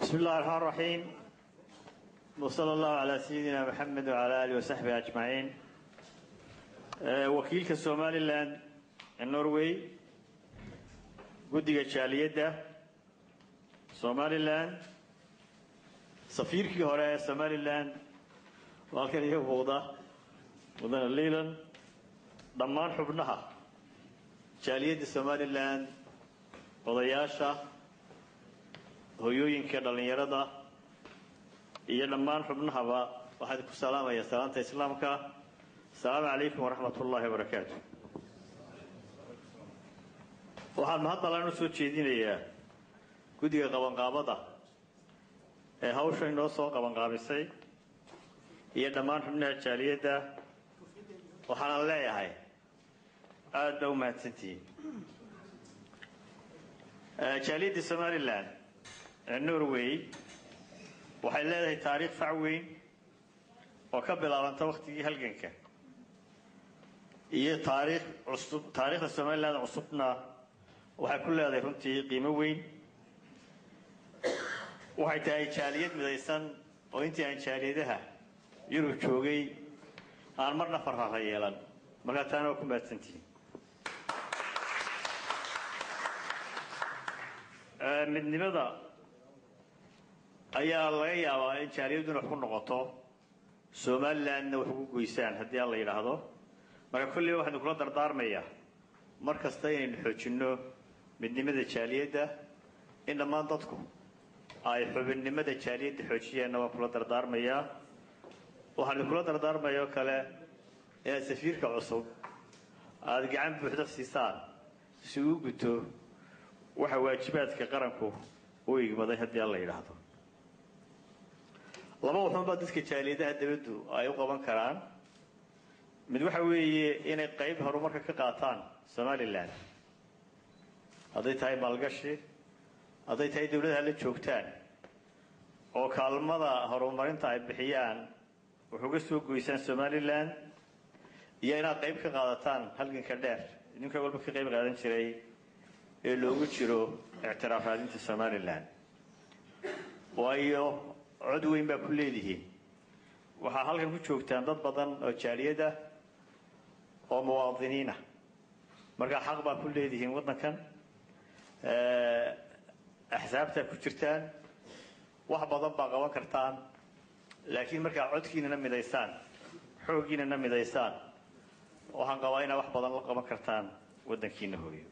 بسم الله الرحمن الرحيم وصلى الله على سيدنا محمد وعلى آله وصحبه أجمعين. وكيل كسومالي لاند النرويج قدية جالية سومالي لاند سفير كي هراء سومالي لاند والكن يهودا ودنا الليلن ضمان حبنها جالية سومالي لاند وضياشة hooyooyinka dhalinyarada iyo dhammaan xubnahaba waxaan ku salaamayaa salaanta islaamka. Assalaamu alaykum wa rahmatullahi wa barakatuh. waxaan mahadnalaan u soo jeedinayaa guddiga qabanqaabada ee hawsha inoo soo qabanqaabisay iyo dhammaan xubnaha jaaliyadda. waxaan leeyahay aad u mahadsantihiin. jaaliyadda Somaliland النرويج waxay leedahay taariikh fac weyn oo ka bilaabanta waqtigii halganka iyo taariikhda Somaliland cusubna waxay ku leedahay runtii qiimo weyn. waxay tahay jaaliyad midaysan oo intii aan jaaliyadaha Yurub joogay aan marna farxad yeelan. marka taana ku mahadsantihiin. midnimada ayaa laga yaabaa in jaaliyaduna ku noqoto Somalilandna wax ugu goysaan haddii la yiraahdo. marka kulli waxaan kula dardaarmayaa markasta inaynu xoojino midnimada jaaliyadda in dhammaan dadku ay xubinnimada jaaliyadda xoojiyaan. waan kula dardaarmayaa. waxaan kula dardaarmayaa kale ee safiirka cusub aad gacan buuxda siisaan si uu guto waxa waajibaadka qaranku uu igmaday haddii la yiraahdo. laba waxba dadka jaaliyadaha dawladdu ay u qaban karaan. mid waxa weeye inay qayb horumarka ka qaataan Somaliland haday tahay maalgashi haday tahay dawladda la joogtaan oo kaalmada horumarinta ay bixiyaan wuxuu ka soo goysaan Somaliland iyo inaad qayb ka qaadataan halganka dheer idinka walba ka qayb qaadan jiray ee loogu jiro ictiraafadinta Somaliland. waayo cod weyn baa ku leedihiin. waxaa halkan ku joogtaan dad badan oo jaaliyada oo muwaadiniina. marka xaq baa ku leedihiin waddankan. axsaabta ku jirtaan wax badan baa qaban kartaan. laakiin marka codkiina midaysaan xoogiina midaysaan waxaan qabaa inaad wax badan la qaban kartaan waddankiina hooyo.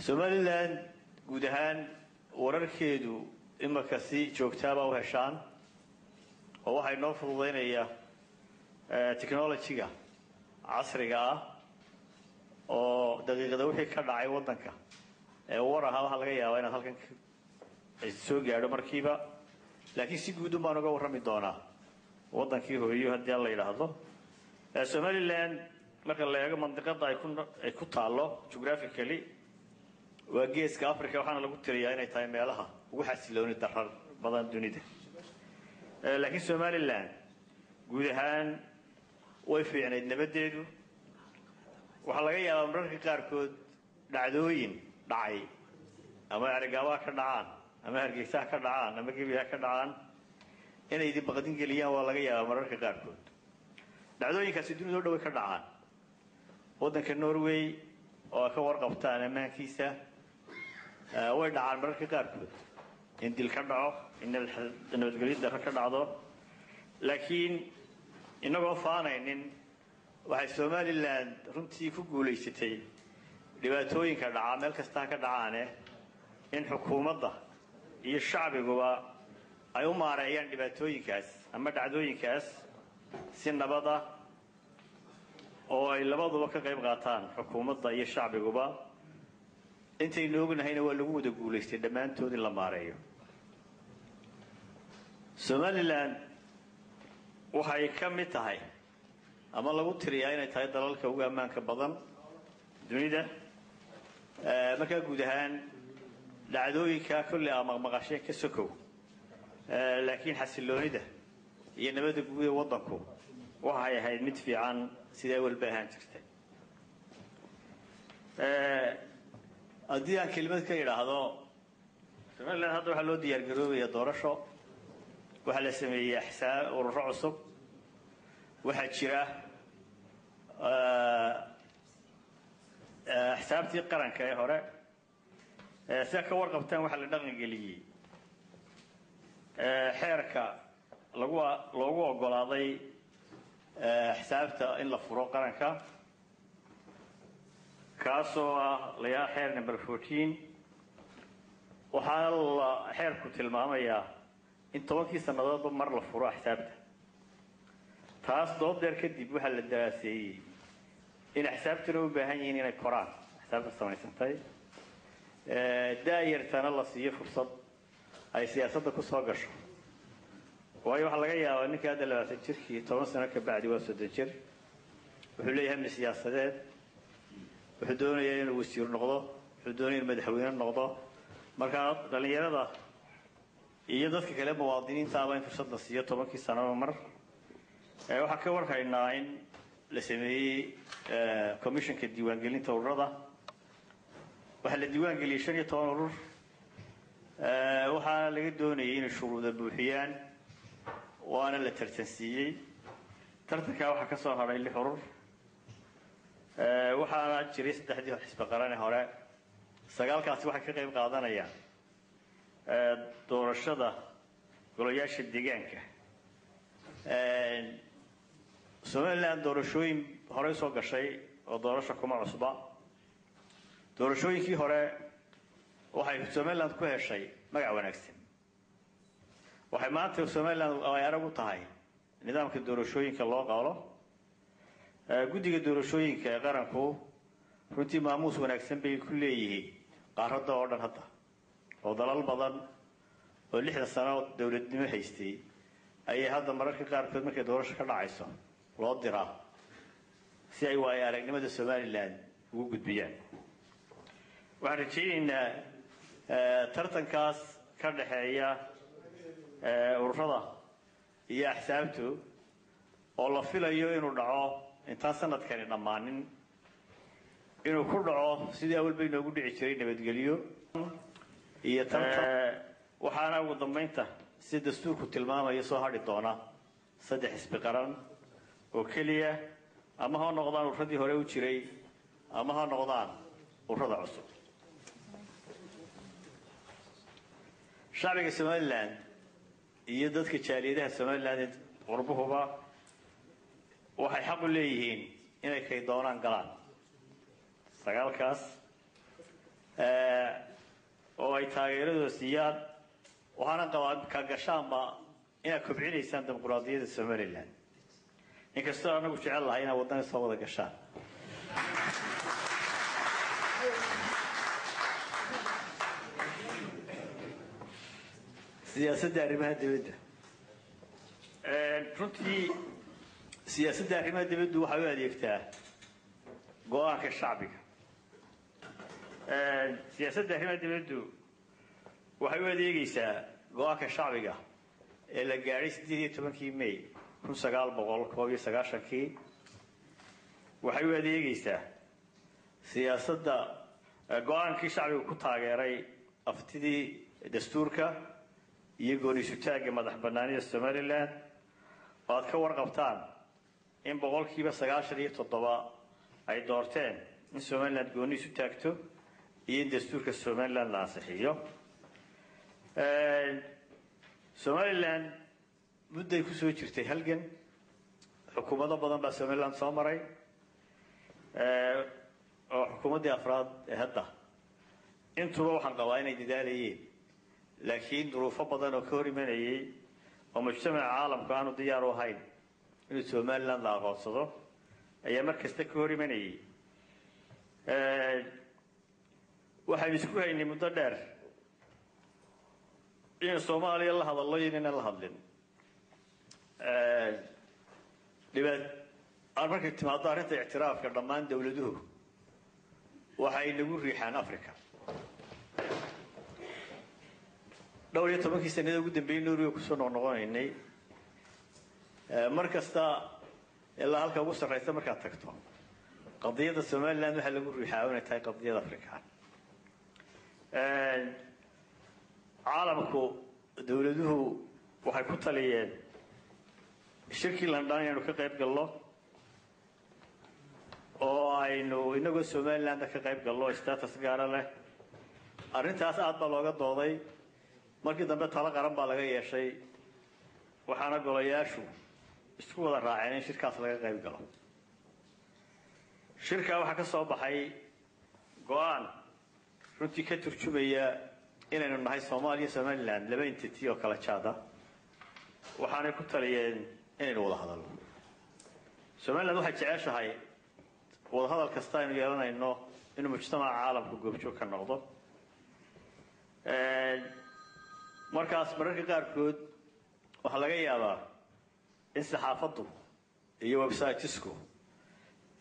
Somaliland guud ahaan wararkeedu imaka si joogtaaba u heshaan oo waxay noo fududeynaya technology-ga casriga ah oo daqiiqada wixii ka dhacay waddanka ee waraha waxa laga yaabaa inaad halkan soo gaadho markiiba. laakiin si guud baan uga warrami doonaa waddankii hooyo haddii la yiraahdo. Somaliland marka la eego mandiqada ay ku taalo geographically waa geeska Afrika waxaana lagu tiriyaa inay tahay meelaha ugu xasilooni darar badan dunida. laakiin Somaliland guud ahaan way fiicnayd nabadeedu. waxa laga yaabaa mararka qaarkood dhacdooyin dhacay ama argagax ka dhacaan ama hargeysa ka dhacaan ama gebiya ka dhacaan inay dib baqdin geliyaan. waa laga yaabaa mararka qaarkood dhacdooyinkaasi dunida dhow ka dhacaan. waddanka Norway oo ka warqabtaan ammaankiisa way dhacaan mararka qaarkood in dil ka dhaco in nabadgelyada ka dhacdo. laakiin inagoo faanaynin waxay Somaliland runtii ku guuleysatay dhibaatooyinka dhaca meel kasta ka dhacaane in xukuumadda iyo shacbiguba ay u maareeyaan dhibaatooyinkaas ama dhacdooyinkaas si nabad ah oo ay labaduba ka qayb qaataan xukuumadda iyo shacbiguba. intaynu ognahayna waa lagu wada guuleystay dhammaantood in la maareeyo. Somaliland waxay ka mid tahay ama lagu tiriyaa inay tahay dalalka ugu ammaanka badan dunida. marka guud ahaan dhacdooyinka kulli ama maqasheen ka sokow laakiin xasiloonida iyo nabadda guud ee waddanku waxay ahayd mid fiican sidee walba ahaan jirtay. haddii aan kelimad ka yiraahdo somaliland hadda waxaa loo diyaar garoobaya doorasho waxaa la sameeyey axsaab ururo cusub waxaa jira axsaabtii qaranka ee hore sida ka warqabtaan waxaa la dhaqan geliyey xeerka loogu ogolaaday axsaabta in la furo qaranka kaasoo ah layaa xeer number 14 waxaana xeerku tilmaamayaa in 10 sannadoodba mar la furo axsaabta taas doodeer kadib waxaa la daraaseeyey in axsaabtuna u baahan yihiin inay koraan axsaabta samaysantay daayartana la siiyo fursad ay siyaasadda ku soo gasho waayo waxaa laga yaabaa ninka hadda 20 jirkii 10 sano ka bacdi waa 30 jir wuxuu leeyahay hamli siyaasadeed wuxuu doonayaa inuu wasiir noqdo wuxuu doonayaa inuu madaxweyne noqdo marka dhalinyarada iyo dadka kale muwaadiniinta ah in fursad la siiyo 10 sano mar waxaa ka warhaynaa in la sameeyey commissionka diiwaangelinta ururada waxaa la diiwaangeliyey 15 urur waxaana laga doonayay inay shuruudo buuxiyaan waana la tartansiiyey tartankaa waxaa ka soo hadhay 6 urur waxaana jiray 3 xisbi qaran hore 9kaasi waxay ka qayb qaadanayaan doorashada golayaasha deegaanka somaliland doorashooyin hore soo gashay oo doorasho kuma cusba doorashooyinkii hore waxay somaliland ku heshay magac wanaagsan waxay maanta somaliland ay arag u tahay nidaamka doorashooyinka loo qaalo guddiga doorashooyinka qaranku runtii maamuus wanaagsan bay ku leeyihiin qaaradda oo dhan hadda oo dalal badan oo 6 sano dawladnimo haystay ayay hadda mararka qaarkood markay doorasho ka dhacayso loo diraa si ay waay aragnimada somaliland ugu gudbiyaan waxaan rajaynaynaa tartankaas ka dhaxeeya ururada iyo axsaabtu oo la filayo inuu dhaco intaan sanadkani dhammaanin inuu ku dhaco sidii awalba inoogu dhici jiray nabadgelyo iyo waxaana ugu dambeynta si dastuurku tilmaamaya soo hadhi doona 3 xisbi qaran oo keliya ama ha noqdaan ururadii hore u jiray ama ha noqdaan ururada cusub shacbiga somaliland iyo dadka jaaliyadaha somaliland qurbuhuba waxay xaq u leeyihiin inay kay doonaan galaan 9kaas oo ay taageeradooda siiyaan waxaana qabaa ka gashaanba inaad kobcinaysaan dimuqraadiyadda somaliland inkastoo anagu jecel lahay inaad waddan soo wada gashaan siyaasadda arrimaha dibadda runtii siyaasadda arrimaha dibaddu waxay u adeegtaa go-aanka shacbiga siyaasadda arrimaha dibaddu waxay u adeegaysaa go-aanka shacbiga ee la gaadhay 18 May 1991 waxay u adeegaysaa siyaasadda go-aankii shacbigu ku taageeray aftidii dastuurka iyo gooni-sutaagga madax bannaanida somaliland oo aad ka warqabtaan in 97% ay doorteen in somaliland gooni-isu taagto iyo in dastuurka somaliland la ansixiyo somaliland mudday ku soo jirtay halgan xukuumado badan baa somaliland soo maray oo xukuumaddii afraad ee hadda intuba waxaan qabaa inay dadaalayeen laakiin duruufo badan oo ka hor imanayay oo mujtamaca caalamku aanu diyaar u ahayn inuu somaliland la aqoonsado ayaa mar kasta ka hor imanayay waxaynu isku haynay muddo dheer in Soomaaliya la hadallo inaan la hadlin markay timaado arrinta ictiraafka dhammaan dawladuhu waxay nagu riixaan Afrika dhowr iyo 10 sanadii ugu dambeeyay Norway ku soo noqonaynay markasta ilaa halka ugu sarreysa markaad tagto qadiyada Soomaaliland waxa lagu riixaa inay tahay qadiyada Afrikaan caalamku dawladuhu waxay ku taliyeen shirkii London inuu ka qayb galo oo aynu inagoo Somaliland ka qayb galo status gaar ah leh arrintaas aad baa looga dooday markii dambe talo qaran baa laga yeeshay waxaana golayaashu isku wada raaceen in shirkaas laga qayb galo shirka waxa ka soo baxay go'aan runtii ka turjumaya inaynu nahay Soomaaliya Somaliland laba entity oo kala jaada waxaanay ku taliyeen inaynu wada hadalno Somaliland waxay jeceshahay wada hadal kasta aynu yeelanayno inuu mujtamaca caalamku goobjoog ka noqdo markaas mararka qaarkood waxa laga yaabaa in saxaafaddu iyo website-isku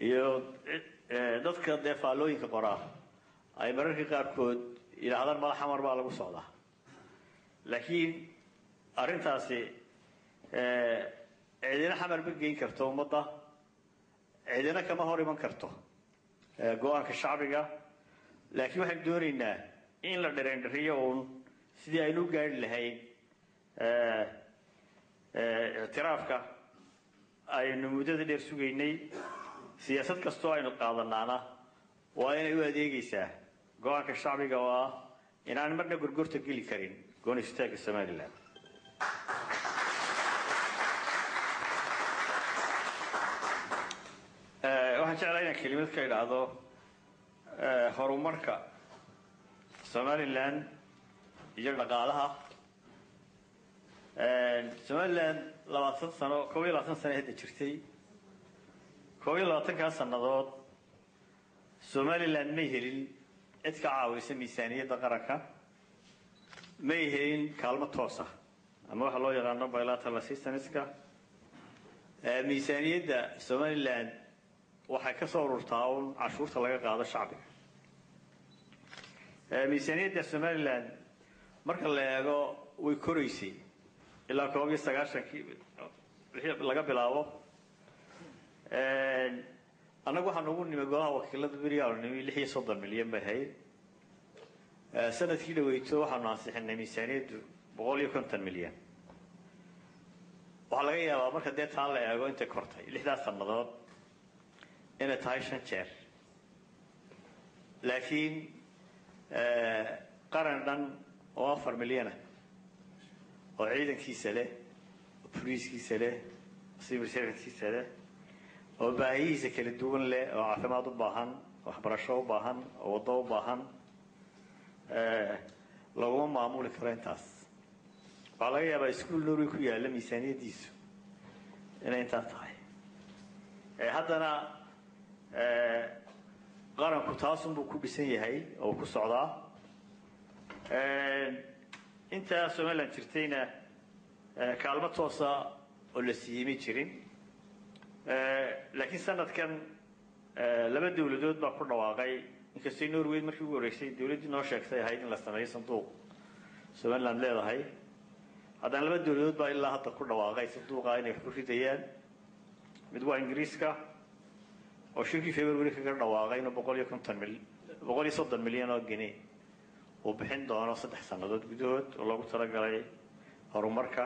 iyo dadka deefaalooyinka qoraa ay mararka qaarkood yiraahdaan madax xamar baa lagu socdaa laakiin arrintaasi ciidina xamar ma geyn karto ummadda ciidina kama hor iman karto go'aanka shacbiga laakiin waxaan doonaynaa in la dhereendhiriyo uun sidii aynu gaari lahayn اعترافك aynu muddada dheer sugaynay siyaasad kastoo aynu qaadanaana waa inay u adeegaysaa go'aanka shacbiga oo ah inaan marna gurgurta geli karin go'aan istaagga Somaliland waxaan jeclahay inaan kelimad ka idhaahdo horumarka Somaliland iyo dhaqaalaha Somaliland 20 sano 20 sano hadda jirtay 20 sanadood Somaliland ma helin cid ka caawisa miisaaniyadda qaranka ma helin kaalmo toos ah ama waxa loo yaqaan bilateral assistance-ka miisaaniyadda Somaliland waxay ka soo ururtaa cashuurta laga qaado shacbiga miisaaniyadda Somaliland marka la eego way koraysay ilaa 19 laga bilaabo anagu waxaan ugu nimay golaha wakiilada bariyaal nimay 36 milyan bay ahayd sanadkii dhaweeyay waxaan ansixinay miisaaniyaddu 150 milyan waxa laga yaabaa marka deetaan la eego inta kortay 6 sanadood inay tahay 5 jeer laakiin qaran dhan oo 4 milyan oo ciidankiisa leh booliiskiisa leh civil service-kiisa leh oo baahiyihiisa kala duwan leh oo caafimaad u baahan waxbarasho u baahan oo wado u baahan laguma maamuli karo intaas waxaa laga yaabaa iskuul Norway ku yaala miisaaniyadiisu inay intaa tahay haddana qaranku taasunbuu ku dhisan yahay oo ku socdaa inta Somaliland jirtayna kaalmo toosa oo la siiyay jirin laakiin sanadkan laba dawladood baa ku dhawaaqay inkastoo Norway markii ugu horeysay dawladdu noo sheegtay ahayd in la sameeyo sanduuq Somaliland leedahay haddana laba dawladood baa ilaa hadda ku dhawaaqay sanduuqa inay ku ridayaan mid waa Ingiriiska oo shirkii February kaga dhawaaqay inuu 130 milyan oo gini oo bixin doono 3 sanadood gudahood oo lagu talagalay horumarka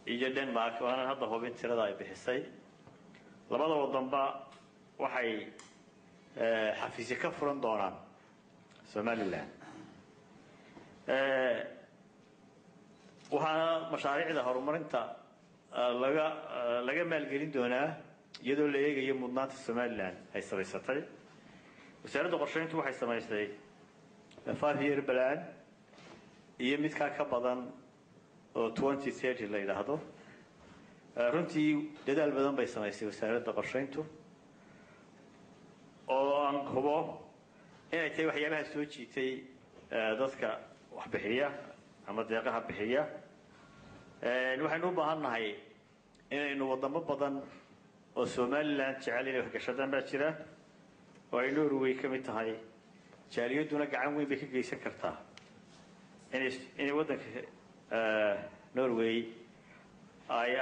iyo Denmark waana hadda hubin tirada ay bixisay labada wadanba waxay xafiisyo ka furan doonaan Somaliland waxaana mashaariicda horumarinta laga maalgelin doonaa iyadoo la eegayo mudnaanta Somaliland ay samaysatay wasaaradda qorsheyntu waxay samaysay 5-year plan iyo mid ka badan oo 2030 la yiraahdo runtii dadaal badan bay samaysay wasaaradda qorsheyntu oo aan hubo inay tahay waxyaabaha soo jiitay dadka wax bixiya ama deeqaha bixiya waxaynu u baahannahay inaynu wadamo badan oo Somaliland jecel inay wax gashadaan baa jira oo ay Norway ka mid tahay jaaliyaduna gacan weyn bay ka geysan kartaa inay wadanka Norway ay